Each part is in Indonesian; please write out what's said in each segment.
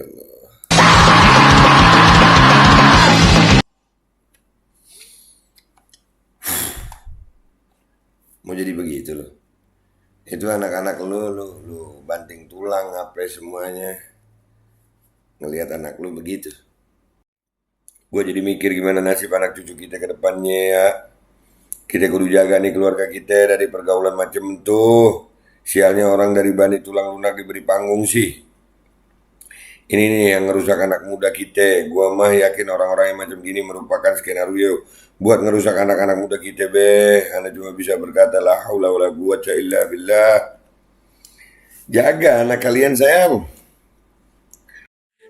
Ya Allah. Mau jadi begitu loh. Itu anak-anak lu banting tulang apa semuanya. Ngelihat anak lu begitu. Gue jadi mikir gimana nasib anak cucu kita ke depannya ya. Kita kudu jaga nih keluarga kita dari pergaulan macam tuh. Sialnya orang dari bani tulang lunak diberi panggung sih. Ini nih yang ngerusak anak muda kita. Gua mah yakin orang-orang yang macam gini merupakan skenario buat ngerusak anak-anak muda kita be. Anak cuma bisa berkata la haula wala quwwata illa billah. Jaga anak kalian sayang.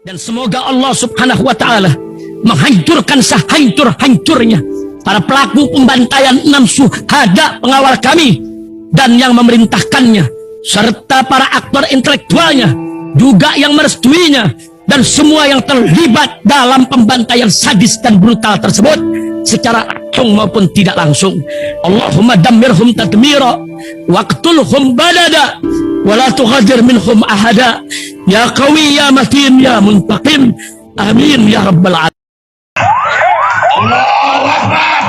Dan semoga Allah subhanahu wa ta'ala menghancurkan sehancur-hancurnya para pelaku pembantaian 6 syuhada pengawal kami dan yang memerintahkannya, serta para aktor intelektualnya juga yang merestuinya, dan semua yang terlibat dalam pembantaian sadis dan brutal tersebut secara langsung maupun tidak langsung. Allahumma dammirhum tadmira waqtulhum badada wala tughadir minhum ahada ya qawi ya matin ya muntaqim amin ya rabbal alamin. Allahu Akbar.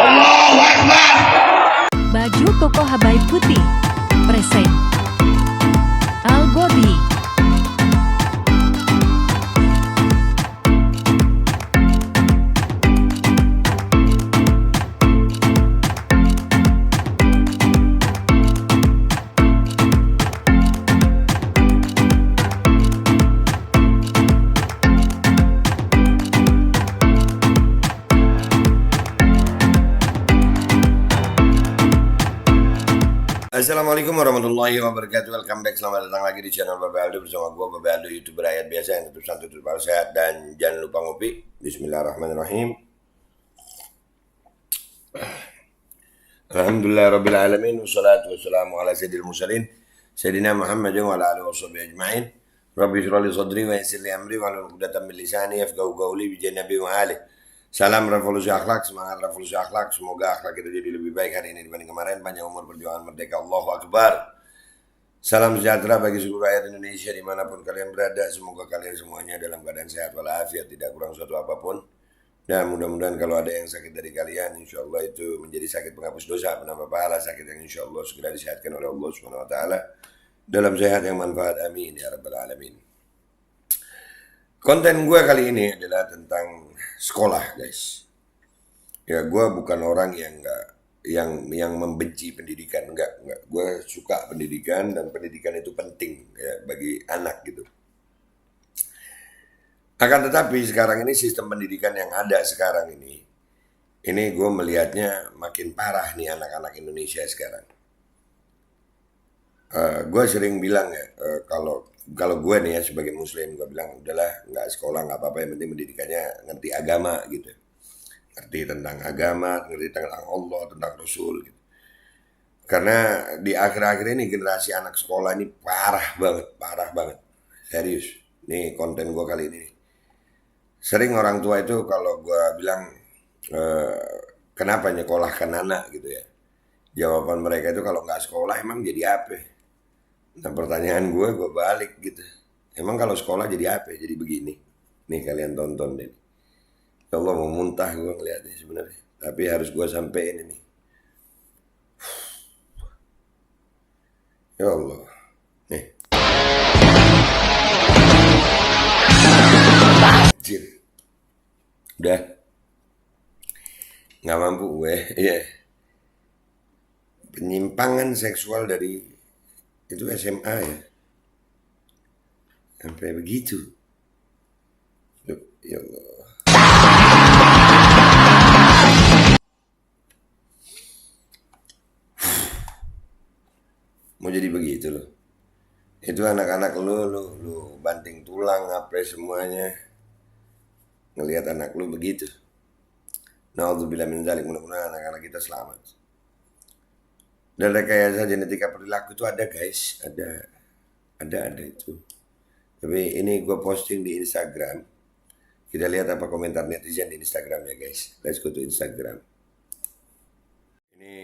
Allahu Akbar. Baju koko Habaib putih present Al Body. Assalamualaikum warahmatullahi wabarakatuh. Welcome back, selamat datang lagi di channel Babe Aldo bersama gue Babe Aldo, YouTuber rakyat biasa yang tetap santai, tetap sehat, dan jangan lupa ngopi. Bismillahirrahmanirrahim. Alhamdulillahirabbil alamin, wassalatu wassalamu ala sayyidil mursalin sayyidina Muhammadin wa ala alihi washabihi ajmain. Rabbi shrah li sadri wa yassir li amri wa hlul 'uqdatam min lisani yafqahu qawli bi janabi wa ali. Salam revolusi akhlak, semangat revolusi akhlak. Semoga akhlak kita jadi lebih baik hari ini dibanding kemarin. Panjang umur, perjuangan merdeka. Allahu Akbar. Salam sejahtera bagi seluruh rakyat Indonesia dimanapun kalian berada. Semoga kalian semuanya dalam keadaan sehat walafiat, tidak kurang suatu apapun. Dan mudah-mudahan kalau ada yang sakit dari kalian, insya Allah itu menjadi sakit penghapus dosa, penambah pahala, sakit yang insya Allah segera disehatkan oleh Allah Subhanahu Wa Taala dalam sehat yang manfaat. Amin ya rabbal alamin. Konten gue kali ini adalah tentang sekolah, guys. Ya, gue bukan orang yang yang membenci pendidikan, enggak. Gue suka pendidikan dan pendidikan itu penting ya bagi anak gitu. Akan tetapi sekarang ini sistem pendidikan yang ada sekarang ini gue melihatnya makin parah nih anak-anak Indonesia sekarang. Gue sering bilang ya, kalau gue nih ya sebagai muslim, gue bilang udahlah nggak sekolah nggak apa-apa, yang penting pendidikannya ngerti agama gitu, ngerti tentang agama, ngerti tentang Allah, tentang Rasul gitu. Karena di akhir-akhir ini generasi anak sekolah ini parah banget, serius. Nih konten gue kali ini. Sering orang tua itu kalau gue bilang kenapa nyekolahkan anak gitu ya, jawaban mereka itu kalau nggak sekolah emang jadi apa? Nah pertanyaan gue balik gitu. Emang kalau sekolah jadi apa? Jadi begini. Nih kalian tonton deh. Ya Allah mau muntah gue ngeliatnya sebenarnya. Tapi harus gue sampein ini. Ya Allah. Nih. Anjir. Udah. Gak mampu gue. Iya. Penyimpangan seksual dari itu SMA ya, sampai begitu. Duh, ya Allah. Mau jadi begitu loh. Itu anak-anak lu banting tulang apa semuanya. Ngelihat anak lu begitu. Na'udzubillah min dzalik, mudah-mudahan anak-anak kita selamat. Dan rekayasa genetika perilaku itu ada, guys, ada itu. Tapi ini gue posting di Instagram. Kita lihat apa komentar netizen di Instagram ya, guys. Let's go to Instagram. Ini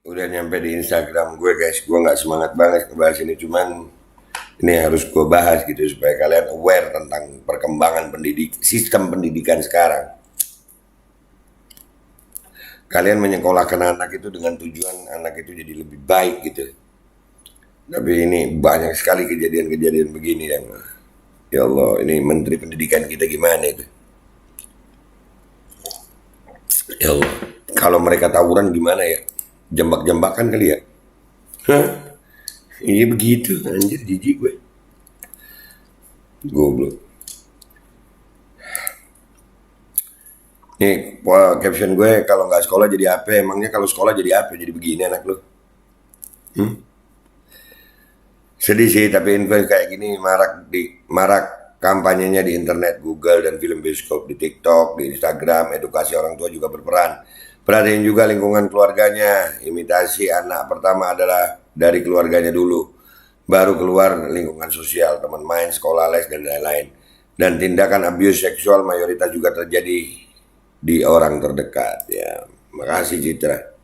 udah nyampe di Instagram gue, guys. Gue nggak semangat banget ngebahas ini, cuman Ini harus gue bahas gitu supaya kalian aware tentang perkembangan sistem pendidikan sekarang. Kalian menyekolahkan anak itu dengan tujuan anak itu jadi lebih baik gitu. Tapi ini banyak sekali kejadian-kejadian begini yang, ya Allah, ini Menteri Pendidikan kita gimana itu? Ya Allah, kalau mereka tawuran gimana ya? Jambak-jambakan kali ya? Hah? Iya begitu, anjir, jijik gue. Goblok. Nih, caption gue, kalau nggak sekolah jadi apa? Emangnya kalau sekolah jadi apa? Jadi begini anak lu. Sedih sih, tapi info kayak gini marak kampanyenya di internet, Google dan film bioskop, di TikTok, di Instagram. Edukasi orang tua juga berperan. Perhatiin juga lingkungan keluarganya. Imitasi anak pertama adalah dari keluarganya dulu, baru keluar lingkungan sosial, teman main, sekolah, les, dan lain-lain. Dan tindakan abuse seksual mayoritas juga terjadi di orang terdekat. Ya, makasih Citra.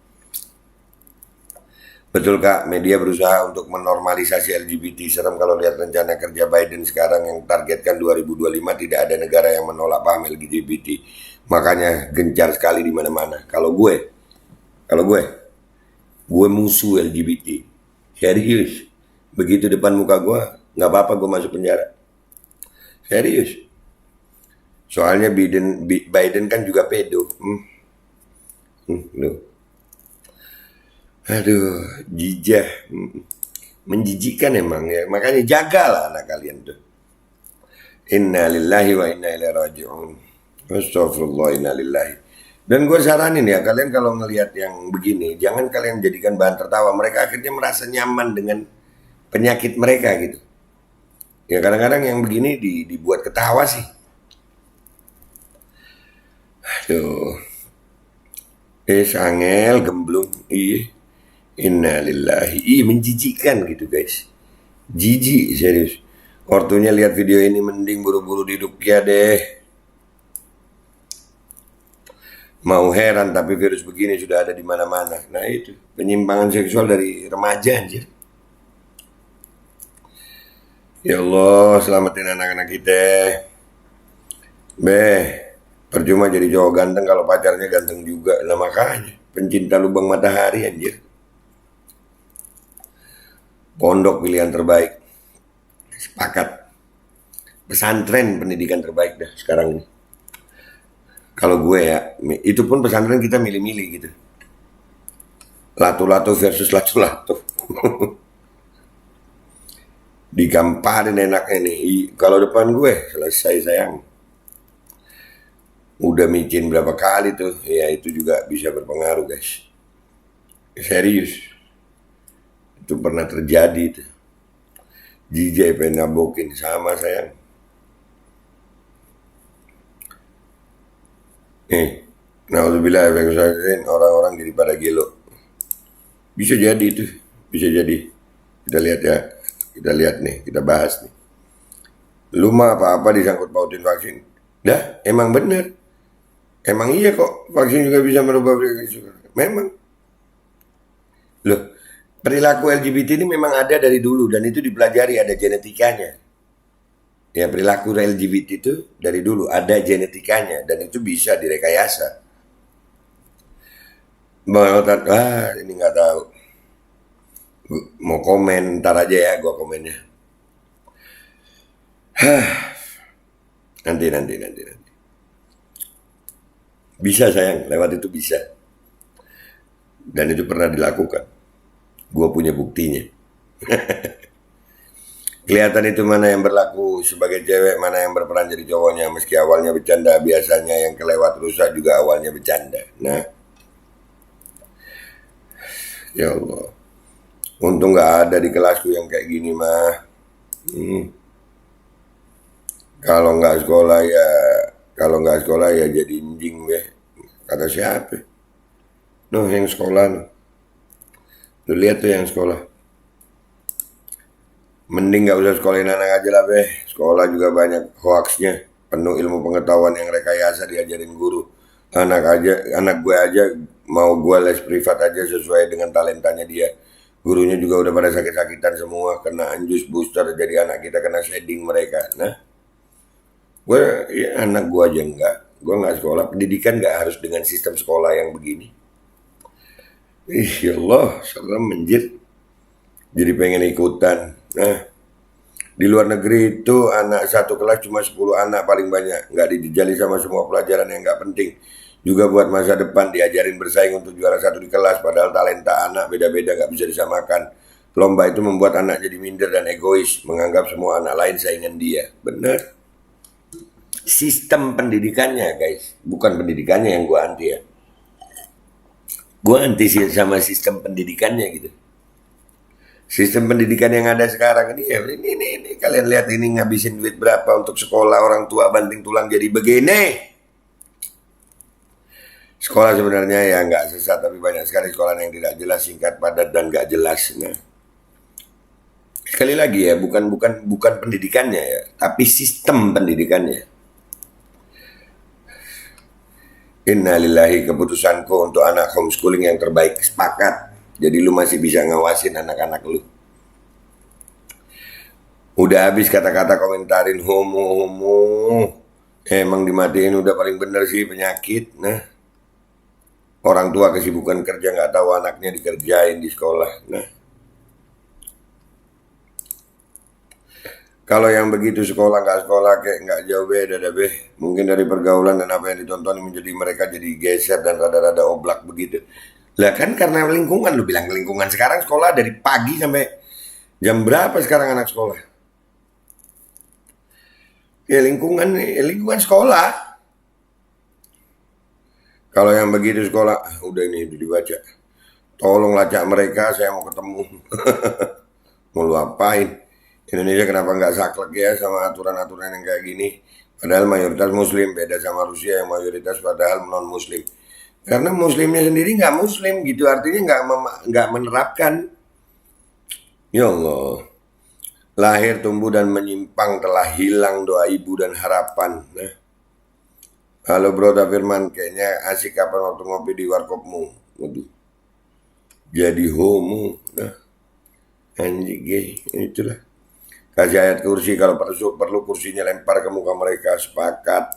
Betul Kak, media berusaha untuk menormalisasi LGBT. Serem kalau lihat rencana kerja Biden sekarang yang targetkan 2025 tidak ada negara yang menolak paham LGBT. Makanya gencar sekali di mana-mana. Kalau gue musuh LGBT. Serius. Begitu depan muka gue, nggak apa-apa gue masuk penjara. Serius. Soalnya Biden kan juga pedo. Loh. Aduh, jijah, menjijikkan emang ya. Makanya jagalah anak kalian tuh. Inna lillahi wa inna ilaihi raji'un. Astagfirullah, inna lillahi. Dan gue saranin ya, kalian kalau ngelihat yang begini, jangan kalian jadikan bahan tertawa. Mereka akhirnya merasa nyaman dengan penyakit mereka gitu. Ya kadang-kadang yang begini dibuat ketawa sih. Aduh. Angel gemblung, iya. Innalillahi, menjijikkan gitu guys. Jijik serius. Ortunya lihat video ini mending buru-buru di Ruqyah deh. Mau heran tapi virus begini sudah ada di mana-mana. Nah itu penyimpangan seksual dari remaja anjir. Ya Allah, selamatin anak-anak kita. Percuma jadi cowok ganteng kalau pacarnya ganteng juga. Lah makanya pencinta lubang matahari anjir. Pondok pilihan terbaik. Sepakat. Pesantren pendidikan terbaik dah sekarang ini. Kalau gue ya, itu pun pesantren kita milih-milih gitu. Latu-latu versus latu-latu. Digamparin enaknya nih. Kalau depan gue, selesai sayang. Udah micin berapa kali tuh. Ya itu juga bisa berpengaruh guys. Serius. Itu pernah terjadi itu. Jijai pengen nabokin sama sayang. Na'udzubillah orang-orang jadi pada gelo. Bisa jadi itu, bisa jadi. Kita lihat ya, kita lihat nih, kita bahas nih. Lu mah apa-apa disangkut pautin vaksin. Dah, emang bener. Emang iya kok, vaksin juga bisa merubah perilaku. Memang. Loh, perilaku LGBT ini memang ada dari dulu dan itu dipelajari, ada genetikanya. Ya, perilaku LGBT itu dari dulu ada genetikanya dan itu bisa direkayasa. Ini nggak tahu. Mau komen, ntar aja ya gua komennya. Nanti. Bisa sayang, lewat itu bisa. Dan itu pernah dilakukan. Gua punya buktinya. Kelihatan itu mana yang berlaku sebagai cewek, mana yang berperan jadi cowoknya. Meski awalnya bercanda, biasanya yang kelewat rusak juga awalnya bercanda. Nah, ya Allah, untung gak ada di kelasku yang kayak gini mah. Kalau nggak sekolah ya jadi anjing deh. Kata siapa? Yang sekolah. Lu lihat tuh yang sekolah. Mending gak usah sekolahin anak aja lah Sekolah juga banyak hoaxnya, penuh ilmu pengetahuan yang rekayasa diajarin guru. Anak gue aja mau gue les privat aja sesuai dengan talentanya dia. Gurunya juga udah pada sakit-sakitan semua, kena anjus booster, jadi anak kita kena shedding mereka. Nah, gue ya anak gue aja enggak. Gue nggak sekolah. Pendidikan nggak harus dengan sistem sekolah yang begini. Ya Allah, serem menjir. Jadi pengen ikutan. Nah, di luar negeri itu anak satu kelas cuma 10 anak paling banyak. Nggak dijali sama semua pelajaran yang nggak penting. Juga buat masa depan diajarin bersaing untuk juara satu di kelas. Padahal talenta anak beda-beda nggak bisa disamakan. Lomba itu membuat anak jadi minder dan egois. Menganggap semua anak lain saingan dia. Benar. Sistem pendidikannya guys. Bukan pendidikannya yang gue anti ya. Gue anti sama sistem pendidikannya gitu. Sistem pendidikan yang ada sekarang ini, ya ini kalian lihat ini ngabisin duit berapa untuk sekolah, orang tua banting tulang jadi begini. Sekolah sebenarnya ya nggak sesat, tapi banyak sekali sekolah yang tidak jelas, singkat, padat dan nggak jelas. Nah, sekali lagi ya, bukan pendidikannya ya, tapi sistem pendidikannya. Innalillahi, keputusanku untuk anak homeschooling yang terbaik, sepakat. Jadi lu masih bisa ngawasin anak-anak lu. Udah habis kata-kata komentarin homo. Emang dimatiin udah paling bener sih, penyakit. Nah, orang tua kesibukan kerja nggak tahu anaknya dikerjain di sekolah. Nah, kalau yang begitu sekolah nggak sekolah kayak nggak jauh beda dah beh. Mungkin dari pergaulan dan apa yang ditonton menjadi mereka jadi geser dan rada-rada oblak begitu. Lah kan karena lingkungan, lu bilang lingkungan sekarang sekolah dari pagi sampai jam berapa sekarang anak sekolah? Ya lingkungan sekolah. Kalau yang begitu sekolah, udah ini udah dibaca. Tolong lacak mereka, saya mau ketemu. Mau lu apain? Indonesia kenapa nggak saklek ya sama aturan-aturan yang kayak gini? Padahal mayoritas muslim, beda sama Rusia yang mayoritas padahal non-muslim. Karena muslimnya sendiri nggak muslim gitu, artinya nggak menerapkan. Ya Allah, lahir, tumbuh dan menyimpang telah hilang doa ibu dan harapan. Nah, halo bro Firman, kayaknya asik kapan waktu ngopi di warkopmu. Waduh, jadi homo. Nah, anjing gay, itulah. Kasih ayat kursi, kalau perlu kursinya lempar ke muka mereka, sepakat.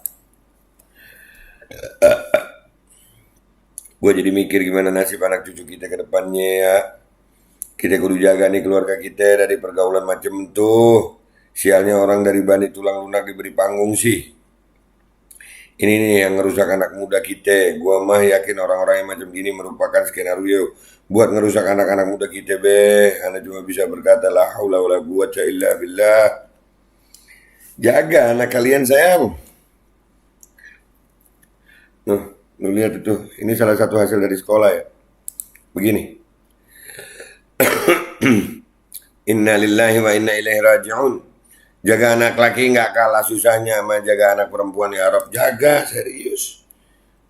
Gue jadi mikir gimana nasib anak cucu kita ke depannya ya. Kita kudu jaga nih keluarga kita dari pergaulan macam tuh. Sialnya orang dari bani tulang lunak diberi panggung sih. Ini nih yang ngerusak anak muda kita. Gue mah yakin orang-orang yang macam gini merupakan skenario buat ngerusak anak-anak muda kita be. Anda cuma bisa berkata la haula wala quwwata illa billah. Jaga anak kalian sayang. Lu lihat itu, ini salah satu hasil dari sekolah ya. Begini. Inna lillahi wa inna ilaihi raji'un. Jaga anak laki nggak kalah susahnya sama jaga anak perempuan ya Arab. Jaga serius.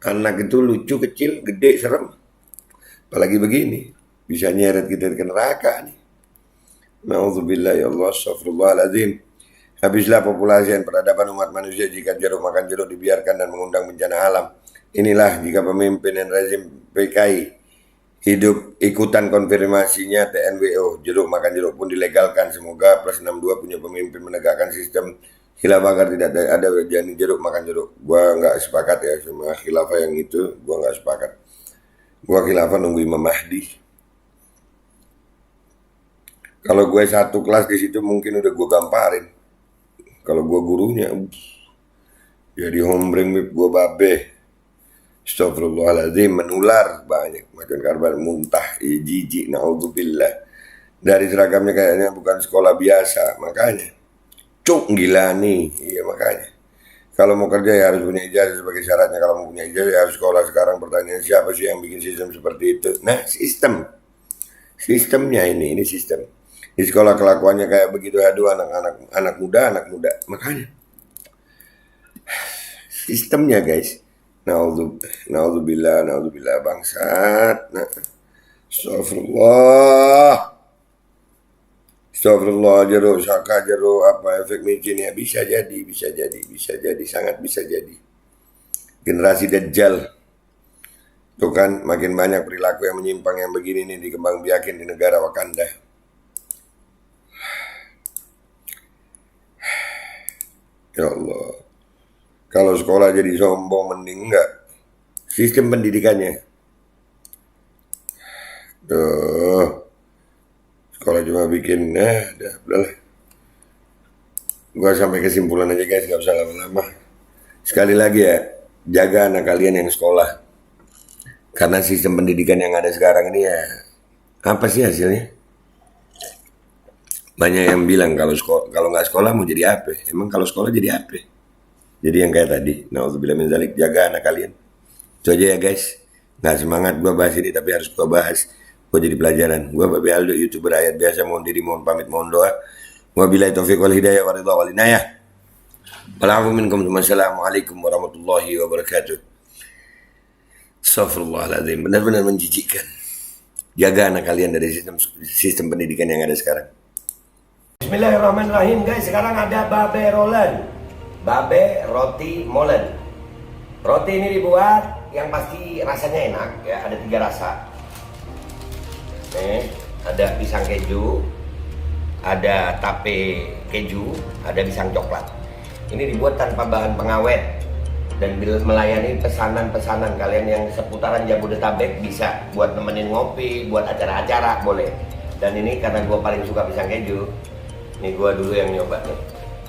Anak itu lucu, kecil, gede, serem. Apalagi begini, bisa nyeret kita ke neraka nih. Na'udzubillah ya Allah, astagfirullahaladzim. Habislah populasi dan peradaban umat manusia jika jeruk makan jeruk dibiarkan dan mengundang bencana alam. Inilah jika pemimpin dan rezim PKI hidup ikutan konfirmasinya TNWO, jeruk makan jeruk pun dilegalkan. Semoga plus 62 punya pemimpin menegakkan sistem khilafah agar tidak ada jadi jeruk makan jeruk. Gua nggak sepakat ya sama khilafah yang itu, gua nggak sepakat. Gua khilafah nunggu Imam Mahdi. Kalau gue satu kelas di situ mungkin udah gue gamparin. Kalau gue gurunya, jadi hombreng gue babe. Astagfirullahaladzim, menular banyak. Makan karban muntah, jijik, na'udzubillah. Dari seragamnya kayaknya bukan sekolah biasa, makanya. Cuk, gila nih, iya makanya. Kalau mau kerja ya harus punya ijazah sebagai syaratnya. Kalau mau punya ijazah ya harus sekolah. Sekarang pertanyaan siapa sih yang bikin sistem seperti itu? Nah, sistemnya ini sistem. Di sekolah kelakuannya kayak begitu, aduh anak muda, makanya. Sistemnya guys. Naudzubillah bangsat. Nah, Astagfirullah jeruk, saka jeruk, apa efek micin ya bisa jadi, sangat bisa jadi. Generasi Dajjal Tuh kan makin banyak perilaku yang menyimpang yang begini nih dikembangbiakin di negara Wakanda. Ya Allah. Kalau sekolah jadi sombong mending enggak. Sistem pendidikannya. Tuh. Sekolah cuma bikin, udahlah. Gua sampai kesimpulan aja guys, gak usah lama-lama. Sekali lagi ya, jaga anak kalian yang sekolah. Karena sistem pendidikan yang ada sekarang ini ya, apa sih hasilnya? Banyak yang bilang kalau nggak sekolah mau jadi apa? Emang kalau sekolah jadi apa? Jadi yang kayak tadi, na'udzubillah min dzalik, jaga anak kalian. Itu aja ya guys. Nggak semangat gua bahas ini tapi harus gua bahas. Gua jadi pelajaran. Gua Babi Aldo, YouTuber rakyat biasa, mohon diri, mohon pamit, mohon doa. Wabillahi taufiq wal hidayah wa ridha wal inayah. Wal minkum. Wassalamualaikum warahmatullahi wabarakatuh. Astagfirullahaladzim, benar-benar menjijikkan. Jaga anak kalian dari sistem pendidikan yang ada sekarang. Bismillahirrahmanirrahim guys, sekarang ada babe rolen. Babe roti molen. Roti ini dibuat yang pasti rasanya enak ya, ada 3 rasa. Nih, ada pisang keju, ada tape keju, ada pisang coklat. Ini dibuat tanpa bahan pengawet dan melayani pesanan-pesanan kalian yang seputaran Jabodetabek, bisa buat nemenin ngopi, buat acara-acara boleh. Dan ini karena gue paling suka pisang keju, nih gue dulu yang nyoba nih.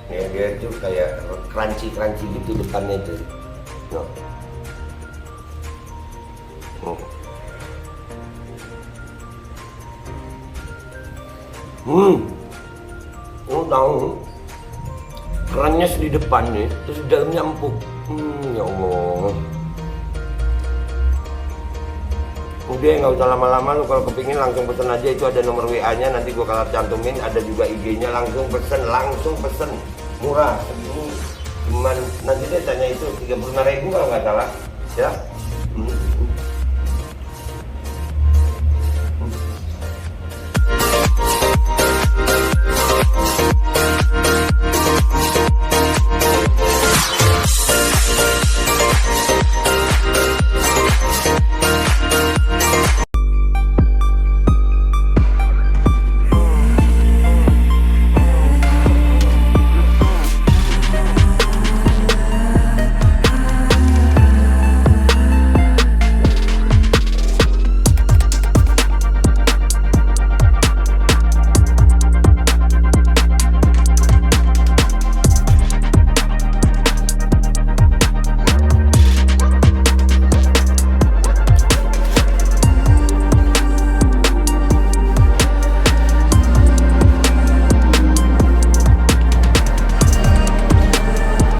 Nih dia tuh kayak crunchy gitu depannya tuh. Tahu kerannya di depan nih, terus di dalamnya empuk. Ya Allah. Udah nggak usah lama-lama, lu kalau kepingin langsung pesen aja, itu ada nomor WA-nya, nanti gua kalau cantumin, ada juga IG-nya, langsung pesen, murah segini. Cuman nanti dia tanya itu 35.000 kalau nggak salah, ya.